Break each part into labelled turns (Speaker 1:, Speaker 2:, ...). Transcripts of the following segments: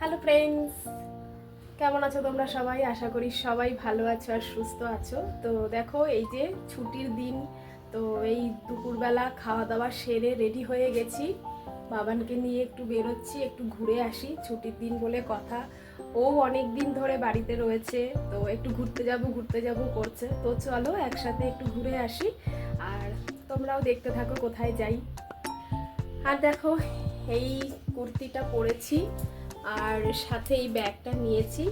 Speaker 1: Hello friends, কেমন আছো তোমরা সবাই? আশা করি সবাই ভালো আছো আর সুস্থ আছো। তো দেখো, এই যে ছুটির দিন, তো এই দুপুরবেলা খাওয়া দাওয়া সেরে রেডি হয়ে গেছি। বাবানকে নিয়ে একটু বেরোচ্ছি, একটু ঘুরে আসি, ছুটির দিন বলে কথা। ও অনেক দিন ধরে বাড়িতে রয়েছে, তো একটু ঘুরতে যাব করছে। তো চলো একসাথে একটু ঘুরে আসি, আর তোমরাও দেখতে থাকো কোথায় যাই। আর দেখো, এই কুর্তিটা পরেছি আর সাথে এই ব্যাগটা নিয়েছি,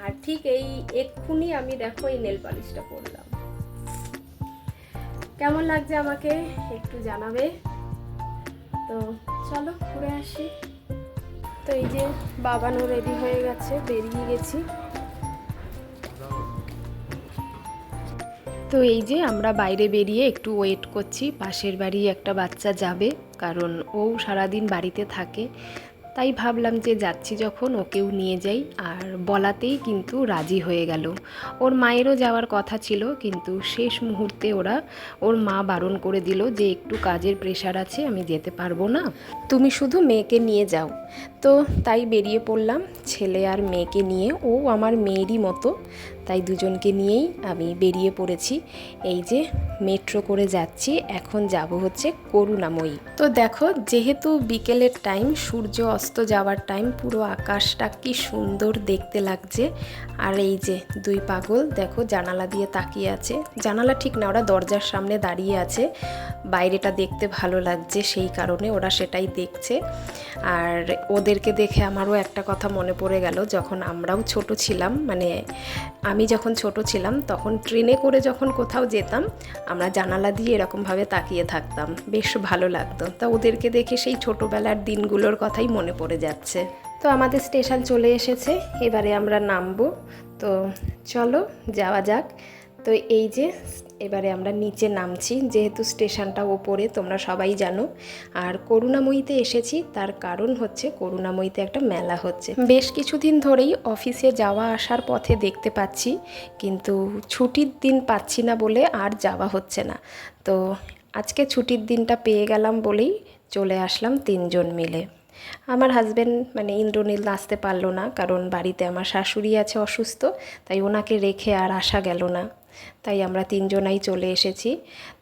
Speaker 1: আর ঠিক এই এক্ষুনি আমি দেখো এই নেল পালিশটা পরলাম। কেমন লাগছে আমাকে একটু জানাবে। তো চলো ঘুরে আসি। তো এই যে বাবানও রেডি হয়ে গেছে, বেরিয়ে গেছি। তো এই যে আমরা বাইরে বেরিয়ে একটু ওয়েট করছি, পাশের বাড়ি একটা বাচ্চা যাবে, কারণ ও সারাদিন বাড়িতে থাকে। তাই ভাবলাম যে যাচ্ছি যখন ওকেও নিয়ে যাই, আর বলাতেই কিন্তু রাজি হয়ে গেল। ওর মায়েরও যাওয়ার কথা ছিল, কিন্তু শেষ মুহূর্তে ওর মা বারণ করে দিল যে একটু কাজের প্রেশার আছে, আমি যেতে পারবো না, তুমি শুধু মেয়েকে নিয়ে যাও। তো তাই বেরিয়ে পড়লাম ছেলে আর মেয়েকে নিয়ে। ও আমার মেয়েরই মতো, তাই দুজনকে নিয়েই আমি বেরিয়ে পড়েছি। এই যে মেট্রো করে যাচ্ছি, এখন যাব হচ্ছে করুণাময়ী। তো দেখো, যেহেতু বিকেলের টাইম, সূর্য অস্ত যাওয়ার টাইম, পুরো আকাশটা কি সুন্দর দেখতে লাগছে। আর এই যে দুই পাগল দেখো জানালা দিয়ে তাকিয়ে আছে, জানালা ঠিক না, ওরা দরজার সামনে দাঁড়িয়ে আছে। বাইরেটা দেখতে ভালো লাগছে, সেই কারণে ওরা সেটাই দেখছে। আর ওদেরকে দেখে আমারও একটা কথা মনে পড়ে গেল, যখন আমরাও ছোট ছিলাম, মানে আমি যখন ছোট ছিলাম, তখন ট্রেনে করে যখন কোথাও যেতাম, আমরা জানালা দিয়ে এরকমভাবে তাকিয়ে থাকতাম, বেশ ভালো লাগতো। তা ওদেরকে দেখে সেই ছোটোবেলার দিনগুলোর কথাই মনে পড়ে যাচ্ছে। তো আমাদের স্টেশন চলে এসেছে, এবারে আমরা নামবো। তো চলো যাওয়া যাক। তো এই যে এবারে আমরা নিচে নামছি, যেহেতু স্টেশনটা ওপরে তোমরা সবাই জানো। আর করুণাময়ীতে এসেছি, তার কারণ হচ্ছে করুণাময়ীতে একটা মেলা হচ্ছে। বেশ কিছুদিন ধরেই অফিসে যাওয়া আসার পথে দেখতে পাচ্ছি, কিন্তু ছুটির দিন পাচ্ছি না বলে আর যাওয়া হচ্ছে না। তো আজকে ছুটির দিনটা পেয়ে গেলাম বলেই চলে আসলাম তিনজন মিলে। আমার হাজব্যান্ড মানে ইন্দ্রনীল আসতে পারলো না, কারণ বাড়িতে আমার শাশুড়ি আছে অসুস্থ, তাই ওনাকে রেখে আর আসা গেল না। তাই আমরা তিনজনাই চলে এসেছি।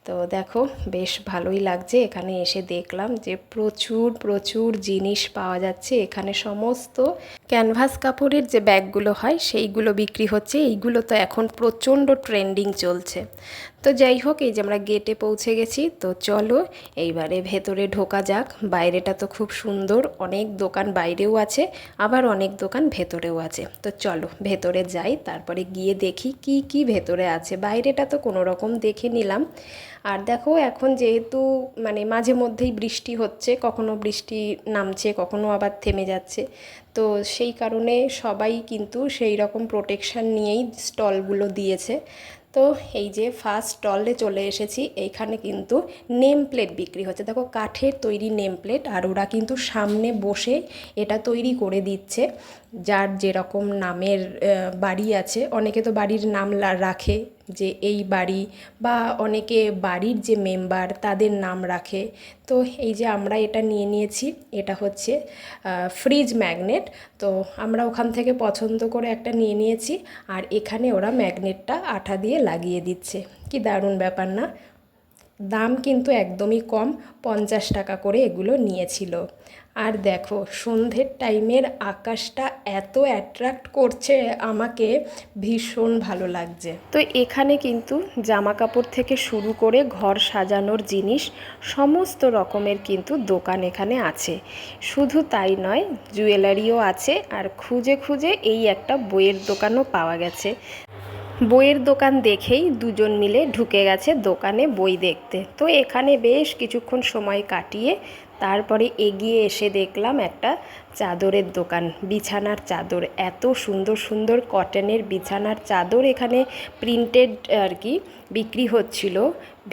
Speaker 1: তো দেখো, বেশ ভালোই লাগছে। এখানে এসে দেখলাম যে প্রচুর প্রচুর জিনিস পাওয়া যাচ্ছে। এখানে সমস্ত ক্যানভাস কাপড়ের যে ব্যাগগুলো হয় সেইগুলো বিক্রি হচ্ছে। এইগুলো তো এখন প্রচণ্ড ট্রেন্ডিং চলছে। তো যাই হোক, এই যে আমরা গেটে পৌঁছে গেছি। তো চলো এইবারে ভেতরে ঢোকা যাক। বাইরেটা তো খুব সুন্দর, অনেক দোকান বাইরেও আছে, আবার অনেক দোকান ভেতরেও আছে। তো চলো ভেতরে যাই, তারপরে গিয়ে দেখি কি কি ভেতরে আছে। বাইরেটা তো কোনো রকম দেখে নিলাম। আর দেখো, এখন যেহেতু মানে মাঝে মধ্যেই বৃষ্টি হচ্ছে, কখনো বৃষ্টি নামছে, কখনো আবার থেমে যাচ্ছে, তো সেই কারণে সবাই কিন্তু সেই রকম প্রোটেকশান নিয়েই স্টলগুলো দিয়েছে। তো এই যে ফার্স্ট স্টলে চলে এসেছি, এইখানে কিন্তু নেম প্লেট বিক্রি হচ্ছে। দেখো, কাঠের তৈরি নেম প্লেট, আর ওরা কিন্তু সামনে বসে এটা তৈরি করে দিচ্ছে। যার যেরকম নামের বাড়ি আছে, অনেকে তো বাড়ির নাম রাখে যে এই বাড়ি, বা অনেকে বাড়ির যে মেম্বার তাদের নাম রাখে। তো এই যে আমরা এটা নিয়ে নিয়েছি, এটা হচ্ছে ফ্রিজ ম্যাগনেট। তো আমরা ওখান থেকে পছন্দ করে একটা নিয়ে নিয়েছি, আর এখানে ওরা ম্যাগনেটটা আঠা দিয়ে লাগিয়ে দিচ্ছে। কি দারুণ ব্যাপার না? দাম কিন্তু একদমই কম, 50 টাকা করে এগুলো নিয়েছিল। আর দেখো, সন্ধ্যের টাইমের আকাশটা এত অ্যাট্রাক্ট করছে আমাকে, ভীষণ ভালো লাগছে। তো এখানে কিন্তু জামা কাপড় থেকে শুরু করে ঘর সাজানোর জিনিস, সমস্ত রকমের কিন্তু দোকান এখানে আছে। শুধু তাই নয়, জুয়েলারিও আছে। আর খুঁজে খুঁজে এই একটা বইয়ের দোকানও পাওয়া গেছে। বইয়ের দোকান দেখেই দুজন মিলে ঢুকে গেছে দোকানে বই দেখতে। তো এখানে বেশ কিছুক্ষণ সময় কাটিয়ে তারপরে এগিয়ে এসে দেখলাম একটা চাদরের দোকান, বিছানার চাদর। এত সুন্দর সুন্দর কটনের বিছানার চাদর এখানে প্রিন্টেড আর কি বিক্রি হচ্ছিল,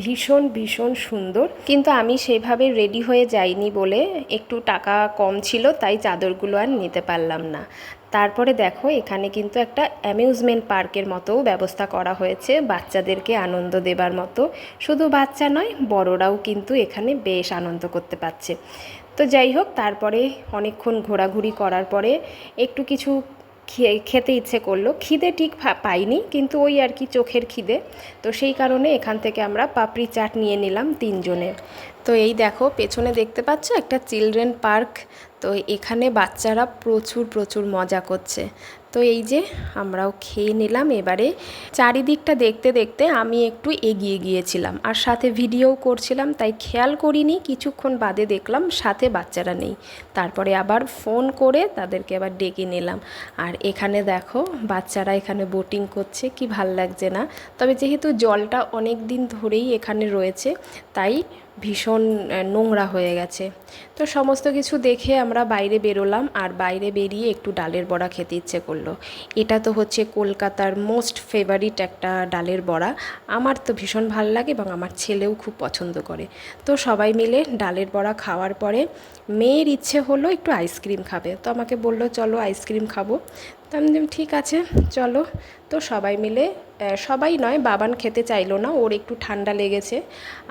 Speaker 1: ভীষণ ভীষণ সুন্দর। কিন্তু আমি সেভাবে রেডি হয়ে যাইনি বলে, একটু টাকা কম ছিল, তাই চাদরগুলো আর নিতে পারলাম না। তারপরে দেখো, এখানে কিন্তু একটা অ্যামিউজমেন্ট পার্কের মতোও ব্যবস্থা করা হয়েছে, বাচ্চাদেরকে আনন্দ দেবার মতো। শুধু বাচ্চা নয়, বড়রাও কিন্তু এখানে বেশ আনন্দ করতে পারছে। তো যাই হোক, তারপরে অনেকক্ষণ ঘোরাঘুরি করার পরে একটু কিছু খেতে ইচ্ছে করলো। খিদে ঠিক পাইনি, কিন্তু ওই আর কি চোখের খিদে। তো সেই কারণে এখান থেকে আমরা পাপড়ি চাট নিয়ে নিলাম 3 জনে। তো এই দেখো পেছনে দেখতে পাচ্ছ একটা চিলড্রেন পার্ক। তো এখানে বাচ্চারা প্রচুর প্রচুর মজা করছে। তো এই যে আমরাও খেয়ে নিলাম। এবারে চারিদিকটা দেখতে দেখতে আমি একটু এগিয়ে গিয়েছিলাম আর সাথে ভিডিও করছিলাম, তাই খেয়াল করিনি। কিছুক্ষণ বাদে দেখলাম সাথে বাচ্চারা নেই। তারপরে আবার ফোন করে তাদেরকে আবার ডেকে নিলাম। আর এখানে দেখো বাচ্চারা এখানে বোটিং করছে, কি ভাল লাগছে না? তবে যেহেতু জলটা অনেক দিন ধরেই এখানে রয়েছে, তাই ভীষণ নোংরা হয়ে গেছে। তো সমস্ত কিছু দেখে আমরা বাইরে বেরোলাম, আর বাইরে বেরিয়ে একটু ডালের বড়া খেতে ইচ্ছে করলো। এটা তো হচ্ছে কলকাতার মোস্ট ফেভারিট একটা ডালের বড়া। আমার তো ভীষণ ভালো লাগে এবং আমার ছেলেও খুব পছন্দ করে। তো সবাই মিলে ডালের বড়া খাওয়ার পরে মেয়ের ইচ্ছে হলো একটু আইসক্রিম খাবে। তো আমাকে বললো চলো আইসক্রিম খাবো। তো আমি বললাম ঠিক আছে চলো। তো সবাই মিলে, সবাই নয়, বাবান খেতে চাইলো না, ওর একটু ঠান্ডা লেগেছে।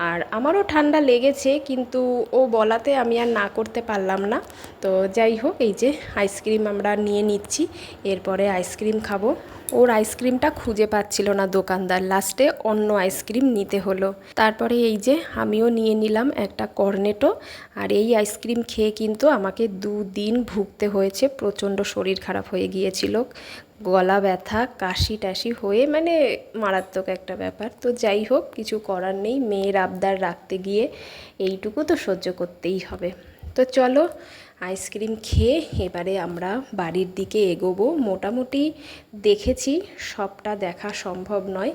Speaker 1: আর আমারও ঠান্ডা লেগেছে, কিন্তু ও বলাতে আমি আর না করতে পারলাম না। তো যাই হোক, এই যে আইসক্রিম আমরা নিয়ে নিচ্ছি, এরপরে আইসক্রিম খাবো। ওর আইসক্রিমটা খুঁজে পাচ্ছিল না দোকানদার, লাস্টে অন্য আইসক্রিম নিতে হলো। তারপরে এই যে আমিও নিয়ে নিলাম একটা কর্নেটো। আর এই আইসক্রিম খেয়ে কিন্তু আমাকে 2 দিন ভুগতে হয়েছে, প্রচণ্ড শরীর খারাপ হয়ে গিয়েছিল, গলা ব্যথা কাশি টাশি হয়ে, মানে মারাত্মক একটা ব্যাপার। তো যাই হোক, কিছু করার নেই, মেয়ের আবদার রাখতে গিয়ে এইটুকু তো সহ্য করতেই হবে। তো চলো আইসক্রিম খেয়ে এবারে আমরা বাড়ির দিকে এগোবো। মোটামুটি দেখেছি, সবটা দেখা সম্ভব নয়।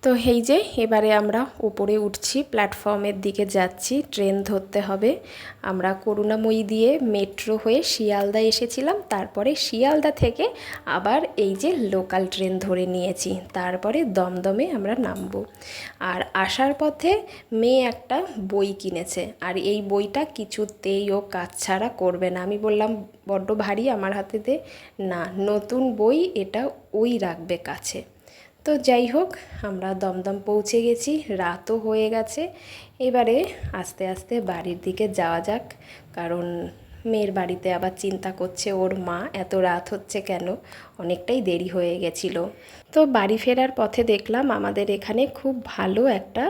Speaker 1: তো এই যে এবারে আমরা উপরে উঠছি, প্ল্যাটফর্মের দিকে যাচ্ছি, ট্রেন ধরতে হবে। আমরা করুণাময়ী দিয়ে মেট্রো হয়ে শিয়ালদা এসেছিলাম, তারপরে শিয়ালদা থেকে আবার এই যে লোকাল ট্রেন ধরে নিয়েছি, তারপরে দমদমে আমরা নামবো। আর আসার পথে মেয়ে একটা বই কিনেছে, আর এই বইটা কিছুতেই ও কাজ ছাড়া করবে না। আমি বললাম বড্ড ভারী, আমার হাতে দে। না, নতুন বই, এটা ওই রাখবে কাছে। তো যাই হোক, আমরা দমদম পৌঁছে গেছি, রাতও হয়ে গেছে। এবারে আস্তে আস্তে বাড়ির দিকে যাওয়া যাক, কারণ মেয়ের বাড়িতে আবার চিন্তা করছে ওর মা এত রাত হচ্ছে কেন, অনেকটাই দেরি হয়ে গেছিল। তো বাড়ি ফেরার পথে দেখলাম আমাদের এখানে খুব ভালো একটা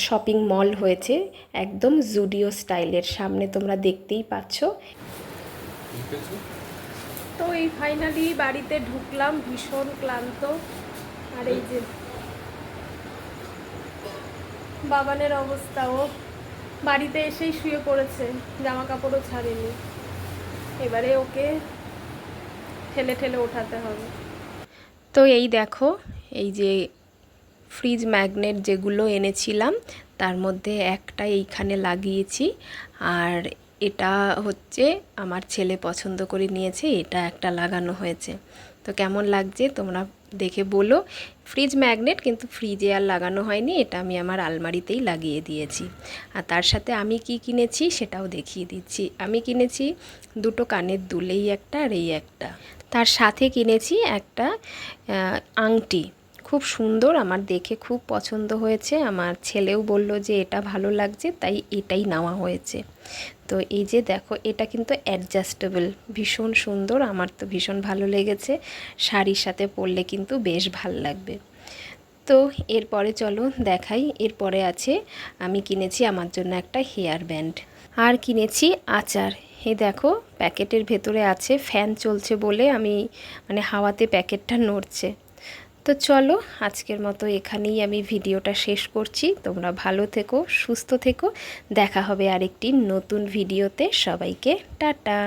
Speaker 1: শপিং মল হয়েছে, একদম জুডিও স্টাইলের, সামনে তোমরা দেখতেই পাচ্ছ। তো এই ফাইনালি বাড়িতে ঢুকলাম, ভীষণ ক্লান্ত। আর এই যে বাবানের অবস্থা, ও বাড়িতে এসেই শুয়ে পড়েছে, জামা কাপড়ও ছাড়েনি। এবারে ওকে ঠেলে ঠেলে ওঠাতে হবে। তো এই দেখো, এই যে ফ্রিজ ম্যাগনেট যেগুলো এনেছিলাম, তার মধ্যে একটা এইখানে লাগিয়েছি। আর এটা হচ্ছে আমার ছেলে পছন্দ করে নিয়েছে, এটা একটা লাগানো হয়েছে। তো কেমন লাগছে তোমরা দেখে বলো। ফ্রিজ ম্যাগনেট, কিন্তু ফ্রিজে আর লাগানো হয়নি, এটা আমি আমার আলমারিতেই লাগিয়ে দিয়েছি। আর তার সাথে আমি কি কিনেছি সেটাও দেখিয়ে দিচ্ছি। আমি কিনেছি 2টো কানের দুল, এই একটা আর এই একটা। তার সাথে কিনেছি একটা আংটি, খুব সুন্দর, আমার দেখে খুব পছন্দ হয়েছে। আমার ছেলেও বলল যে এটা ভালো লাগছে, তাই এটাই নেওয়া হয়েছে। তো এই যে দেখো, এটা কিন্তু অ্যাডজাস্টেবল, ভীষণ সুন্দর, আমার তো ভীষণ ভালো লেগেছে। শাড়ির সাথে পরলে কিন্তু বেশ ভালো লাগবে। তো এরপরে চলো দেখাই, এরপরে আছে আমি কিনেছি আমার জন্য একটা হেয়ার ব্যান্ড, আর কিনেছি আচার। এই দেখো প্যাকেটের ভেতরে আছে, ফ্যান চলছে বলে আমি মানে হাওয়াতে প্যাকেটটা নড়ছে। তো চলো আজকের মতো এখানেই আমি ভিডিওটা শেষ করছি। তোমরা ভালো থেকো, সুস্থ থেকো, দেখা হবে আরেকটি নতুন ভিডিওতে। সবাইকে টাটা।